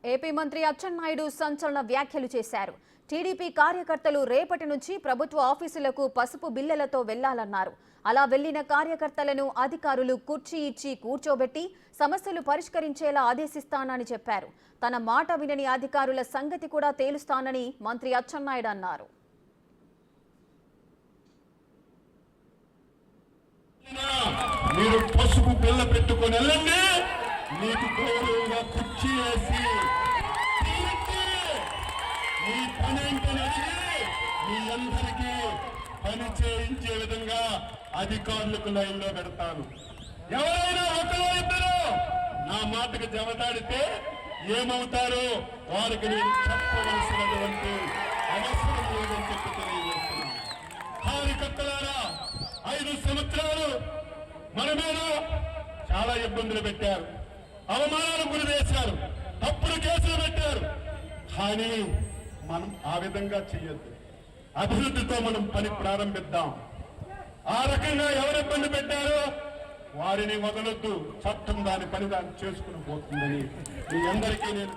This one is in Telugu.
ఏపీ మంత్రి అచ్చెన్నాయుడు సంచలన వ్యాఖ్యలు చేశారు. టీడీపీ కార్యకర్తలు రేపటి నుంచి ప్రభుత్వ ఆఫీసులకు పసుపు బిళ్లలతో వెళ్లాలన్నారు. అలా వెళ్లిన కార్యకర్తలను అధికారులు కుర్చీ ఇచ్చి కూర్చోబెట్టి సమస్యలు పరిష్కరించేలా ఆదేశిస్తానని చెప్పారు. తన మాట వినని అధికారుల సంగతి కూడా తేలుస్తానని మంత్రి అచ్చెన్నాయుడు అన్నారు. మీరు పసుపు బిళ్ళ పెట్టుకొని వెళ్ళండి, మీకు గౌరవంగా కుర్చీ వేసి మీ పని ఏంటనేది మీ అందరికీ పని చేయించే విధంగా అధికారులకు లైన్లో పెడతాను. ఎవరైనా ఒకరో ఇద్దరు నా మాటకు జవదాడితే ఏమవుతారో వారికి నేను చెప్పవలసినటువంటి అవసరం లేదని చెప్పి తెలియజేస్తున్నాను. కార్యకర్తలారా, 5 సంవత్సరాలు మన మీద చాలా ఇబ్బందులు పెట్టారు, అవమానాలు గురి చేశారు, తప్పుడు కేసులు పెట్టారు. కానీ మనం ఆ విధంగా చేయొద్దు. అభివృద్ధితో మనం పని ప్రారంభిద్దాం. ఆ రకంగా ఎవరు ఇబ్బంది పెట్టారో వారిని వదలొద్దు. చట్టం దాని పని దాన్ని చేసుకుని పోతుందని మీ అందరికీ నేను